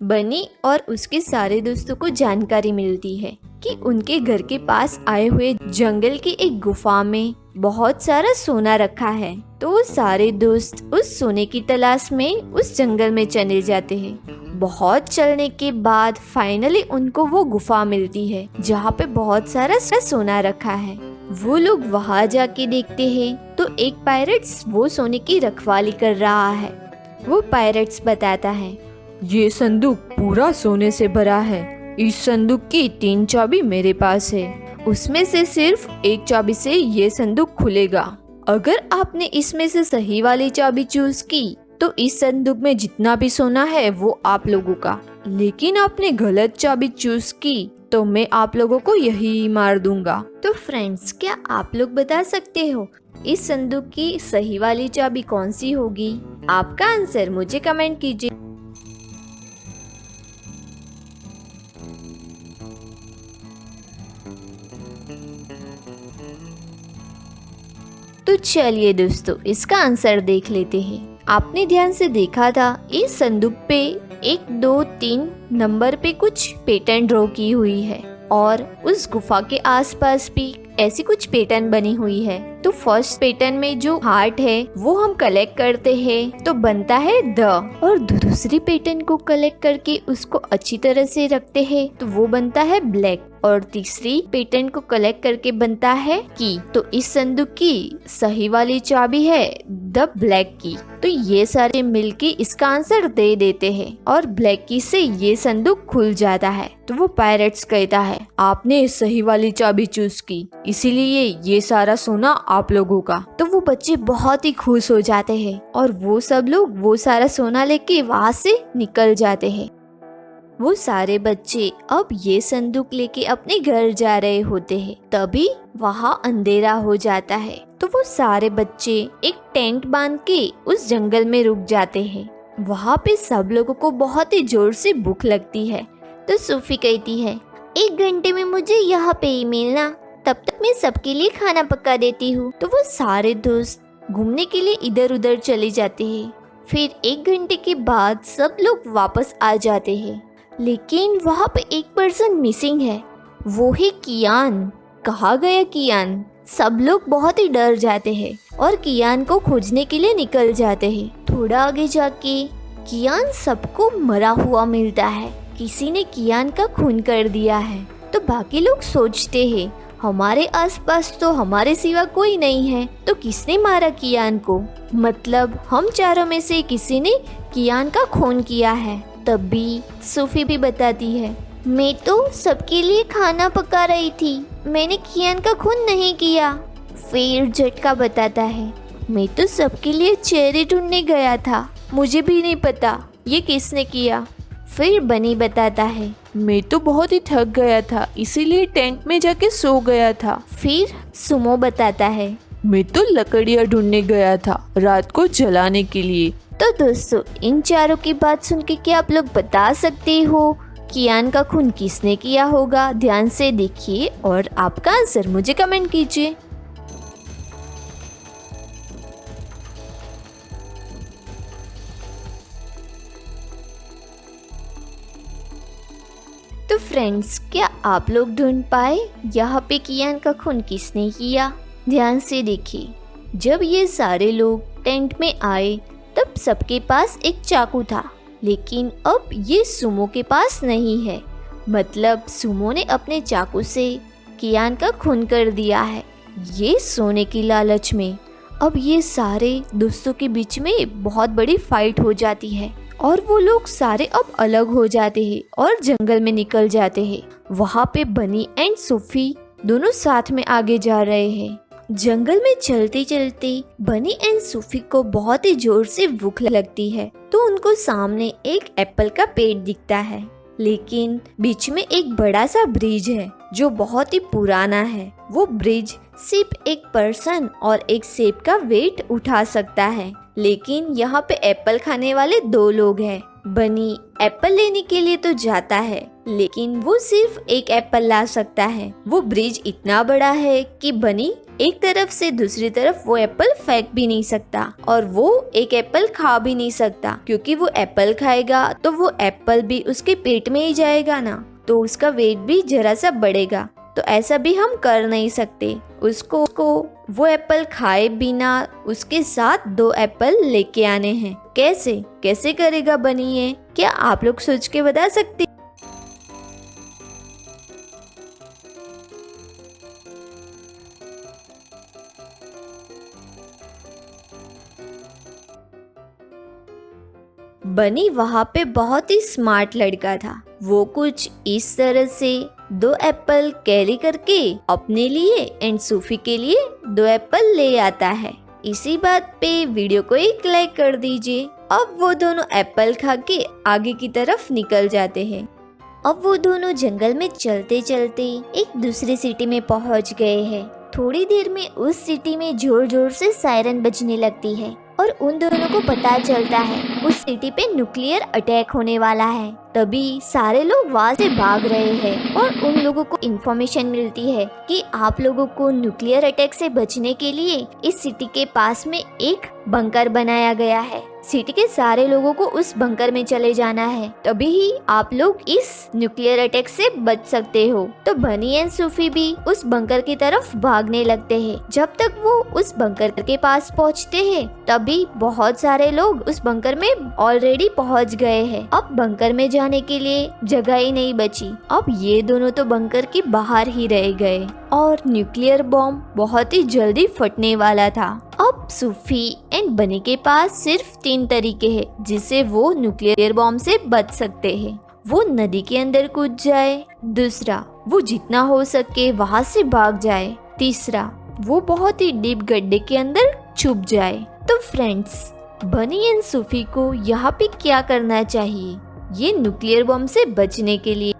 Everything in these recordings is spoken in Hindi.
बनी और उसके सारे दोस्तों को जानकारी मिलती है कि उनके घर के पास आए हुए जंगल की एक गुफा में बहुत सारा सोना रखा है। तो वो सारे दोस्त उस सोने की तलाश में उस जंगल में चले जाते हैं। बहुत चलने के बाद फाइनली उनको वो गुफा मिलती है जहाँ पे बहुत सारा सोना रखा है। वो लोग वहाँ जाके देखते हैं तो एक पायरेट्स वो सोने की रखवाली कर रहा है। वो पायरेट्स बताता है, ये संदूक पूरा सोने से भरा है। इस संदूक की 3 चाबी मेरे पास है। उसमें से सिर्फ एक चाबी से ये संदूक खुलेगा। अगर आपने इसमें से सही वाली चाबी चूज की तो इस संदूक में जितना भी सोना है वो आप लोगों का। लेकिन आपने गलत चाबी चूज की तो मैं आप लोगों को यही मार दूंगा। तो फ्रेंड्स, क्या आप लोग बता सकते हो इस संदूक की सही वाली चाबी कौन सी होगी? आपका आंसर मुझे कमेंट कीजिए। तो चलिए दोस्तों, इसका आंसर देख लेते हैं। आपने ध्यान से देखा था इस संदूक पे 1, 2, 3 नंबर पे कुछ पैटर्न ड्रॉ की हुई है और उस गुफा के आसपास भी ऐसी कुछ पैटर्न बनी हुई है। तो फर्स्ट पैटर्न में जो हार्ट है वो हम कलेक्ट करते हैं तो बनता है द, और दूसरी पैटर्न को कलेक्ट करके उसको अच्छी तरह से रखते हैं तो वो बनता है ब्लैक, और तीसरी पैटर्न को कलेक्ट करके बनता है की। तो इस संदूक की सही वाली चाबी है द ब्लैक की। तो ये सारे मिलके इसका आंसर दे देते हैं और ब्लैक की से ये संदूक खुल जाता है। तो वो पायरेट्स कहता है, आपने सही वाली चाबी चूज की, इसीलिए ये सारा सोना आप लोगों का। तो वो बच्चे बहुत ही खुश हो जाते हैं और वो सब लोग वो सारा सोना लेके वहाँ से निकल जाते हैं। वो सारे बच्चे अब ये संदूक लेके अपने घर जा रहे होते हैं। तभी वहाँ अंधेरा हो जाता है। तो वो सारे बच्चे एक टेंट बांध के उस जंगल में रुक जाते हैं। वहाँ पे सब लोगों को बहुत ही जोर से भूख लगती है। तो सूफी कहती है, 1 घंटे में मुझे यहाँ पे ही मिलना, तब तक मैं सबके लिए खाना पका देती हूँ। तो वो सारे दोस्त घूमने के लिए इधर उधर चले जाते हैं। फिर 1 घंटे के बाद सब लोग वापस आ जाते हैं, लेकिन वहाँ पे एक पर्सन मिसिंग है, वो है कियान। कहाँ गया कियान? सब लोग बहुत ही डर जाते हैं और कियान को खोजने के लिए निकल जाते हैं। थोड़ा आगे जाके कियान सबको मरा हुआ मिलता है। किसी ने कियान का खून कर दिया है। तो बाकी लोग सोचते हैं, हमारे आसपास तो हमारे सिवा कोई नहीं है, तो किसने मारा कियान को? मतलब हम चारों में से किसी ने कियान का खून किया है। तभी सूफी भी बताती है, मैं तो सबके लिए खाना पका रही थी, मैंने कियान का खून नहीं किया। फिर झटका बताता है, मैं तो सबके लिए चेहरे ढूंढने गया था, मुझे भी नहीं पता ये किसने किया। फिर बनी बताता है, मैं तो बहुत ही थक गया था, इसीलिए टेंट में जाके सो गया था। फिर सुमो बताता है, मैं तो लकड़ियाँ ढूंढने गया था रात को जलाने के लिए। तो दोस्तों, इन चारों की बात सुन के क्या आप लोग बता सकते हो कियान का खून किसने किया होगा? ध्यान से देखिए और आपका आंसर मुझे कमेंट कीजिए। तो फ्रेंड्स, क्या आप लोग ढूंढ पाए यहाँ पे कियान का खून किसने किया? ध्यान से देखिए। जब ये सारे लोग टेंट में आए तब सबके पास एक चाकू था, लेकिन अब ये सुमो के पास नहीं है। मतलब सुमो ने अपने चाकू से कियान का खून कर दिया है। ये सोने की लालच में अब ये सारे दोस्तों के बीच में बहुत बड़ी फाइट हो जाती है और वो लोग सारे अब अलग हो जाते हैं और जंगल में निकल जाते हैं। वहाँ पे बनी एंड सूफी दोनों साथ में आगे जा रहे हैं। जंगल में चलते चलते बनी एंड सूफी को बहुत ही जोर से भूख लगती है, तो उनको सामने एक एप्पल का पेड़ दिखता है, लेकिन बीच में एक बड़ा सा ब्रिज है जो बहुत ही पुराना है। वो ब्रिज सिर्फ एक पर्सन और एक सेब का वेट उठा सकता है, लेकिन यहाँ पे एप्पल खाने वाले 2 लोग हैं। बनी एप्पल लेने के लिए तो जाता है, लेकिन वो सिर्फ एक एप्पल ला सकता है। वो ब्रिज इतना बड़ा है कि बनी एक तरफ से दूसरी तरफ वो एप्पल फेंक भी नहीं सकता और वो एक एप्पल खा भी नहीं सकता, क्योंकि वो एप्पल खाएगा तो वो एप्पल भी उसके पेट में ही जाएगा ना, तो उसका वेट भी जरा सा बढ़ेगा। तो ऐसा भी हम कर नहीं सकते। उसको वो एप्पल खाए बिना उसके साथ 2 एप्पल लेके आने हैं। कैसे करेगा बनी ये? क्या आप लोग सोच के बता सकते? बनी वहाँ पे बहुत ही स्मार्ट लड़का था। वो कुछ इस तरह से 2 एप्पल कैरी करके अपने लिए एंड सूफी के लिए 2 एप्पल ले आता है। इसी बात पे वीडियो को एक लाइक कर दीजिए। अब वो दोनों एप्पल खा के आगे की तरफ निकल जाते हैं। अब वो दोनों जंगल में चलते चलते एक दूसरी सिटी में पहुंच गए हैं। थोड़ी देर में उस सिटी में जोर जोर से सायरन बजने लगती है और उन दोनों को पता चलता है उस सिटी पे न्यूक्लियर अटैक होने वाला है। तभी सारे लोग वहाँ से भाग रहे हैं और उन लोगों को इन्फॉर्मेशन मिलती है कि आप लोगों को न्यूक्लियर अटैक से बचने के लिए इस सिटी के पास में एक बंकर बनाया गया है। सिटी के सारे लोगों को उस बंकर में चले जाना है, तभी ही आप लोग इस न्यूक्लियर अटैक से बच सकते हो। तो बनी एंड सूफी भी उस बंकर की तरफ भागने लगते हैं। जब तक वो उस बंकर के पास पहुंचते हैं तभी बहुत सारे लोग उस बंकर में ऑलरेडी पहुंच गए हैं। अब बंकर में जाने के लिए जगह ही नहीं बची। अब ये दोनों तो बंकर के बाहर ही रह गए और न्यूक्लियर बॉम्ब बहुत ही जल्दी फटने वाला था। अब सूफी एंड बनी के पास सिर्फ 3 तरीके हैं जिससे वो न्यूक्लियर बॉम्ब से बच सकते हैं। वो नदी के अंदर कूद जाए, दूसरा वो जितना हो सके वहां से भाग जाए, तीसरा वो बहुत ही डीप गड्ढे के अंदर छुप जाए। तो फ्रेंड्स, बनी एंड सूफी को यहाँ पे क्या करना चाहिए ये न्यूक्लियर बॉम्ब से बचने के लिए?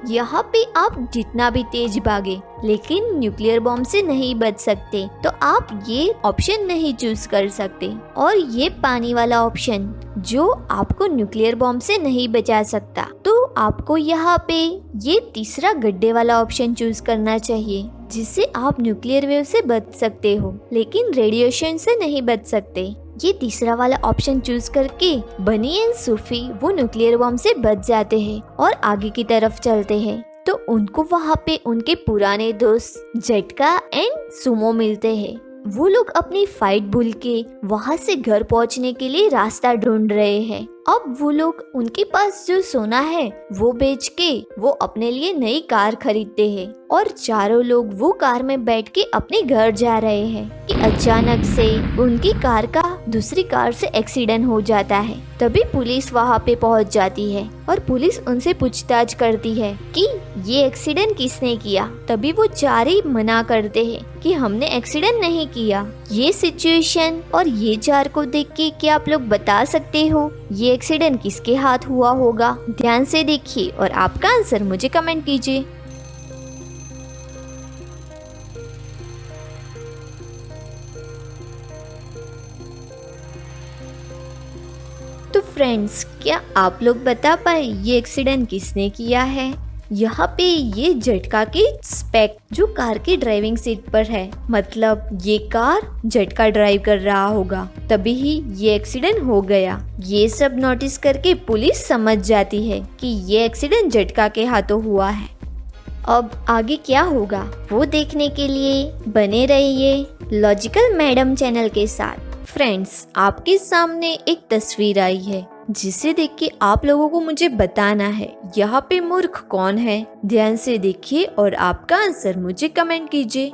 यहाँ पे आप जितना भी तेज भागे लेकिन न्यूक्लियर बॉम्ब से नहीं बच सकते, तो आप ये ऑप्शन नहीं चूज कर सकते। और ये पानी वाला ऑप्शन जो आपको न्यूक्लियर बॉम्ब से नहीं बचा सकता, तो आपको यहाँ पे ये तीसरा गड्ढे वाला ऑप्शन चूज करना चाहिए जिससे आप न्यूक्लियर वेव से बच सकते हो लेकिन रेडिएशन से नहीं बच सकते। ये तीसरा वाला ऑप्शन चूज करके बनी एंड सूफी वो न्यूक्लियर बॉम्ब से बच जाते हैं और आगे की तरफ चलते हैं। तो उनको वहाँ पे उनके पुराने दोस्त झटका एंड सुमो मिलते हैं। वो लोग अपनी फाइट भूल के वहाँ से घर पहुँचने के लिए रास्ता ढूंढ रहे हैं। अब वो लोग उनके पास जो सोना है वो बेच के वो अपने लिए नई कार खरीदते हैं और चारों लोग वो कार में बैठ के अपने घर जा रहे हैं कि अचानक से उनकी कार का दूसरी कार से एक्सीडेंट हो जाता है। तभी पुलिस वहाँ पे पहुँच जाती है और पुलिस उनसे पूछताछ करती है कि ये एक्सीडेंट किसने किया। तभी वो चार ही मना करते हैं कि हमने एक्सीडेंट नहीं किया। ये सिचुएशन और ये चार को देख के क्या आप लोग बता सकते हो ये एक्सीडेंट किसके हाथ हुआ होगा? ध्यान से देखिए और आपका आंसर मुझे कमेंट कीजिए। तो फ्रेंड्स, क्या आप लोग बता पाए ये एक्सीडेंट किसने किया है? यहाँ पे ये झटका के स्पेक जो कार की ड्राइविंग सीट पर है, मतलब ये कार झटका ड्राइव कर रहा होगा, तभी ही ये एक्सीडेंट हो गया। ये सब नोटिस करके पुलिस समझ जाती है कि ये एक्सीडेंट झटका के हाथों हुआ है। अब आगे क्या होगा वो देखने के लिए बने रहिए लॉजिकल मैडम चैनल के साथ। फ्रेंड्स, आपके सामने एक तस्वीर आई है जिसे देख के आप लोगों को मुझे बताना है यहाँ पे मूर्ख कौन है। ध्यान से देखिए और आपका आंसर मुझे कमेंट कीजिए।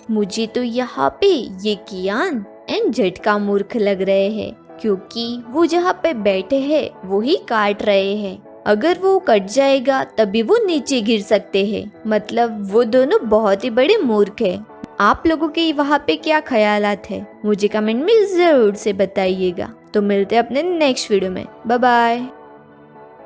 मुझे तो यहाँ पे ये कियान एंड झटका मूर्ख लग रहे हैं क्योंकि वो जहाँ पे बैठे हैं वो ही काट रहे हैं। अगर वो कट जाएगा तभी वो नीचे गिर सकते हैं, मतलब वो दोनों बहुत ही बड़े मूर्ख हैं। आप लोगों के वहाँ पे क्या ख्यालात है मुझे कमेंट में जरूर से बताइएगा। तो मिलते हैं अपने नेक्स्ट वीडियो में। Bye bye.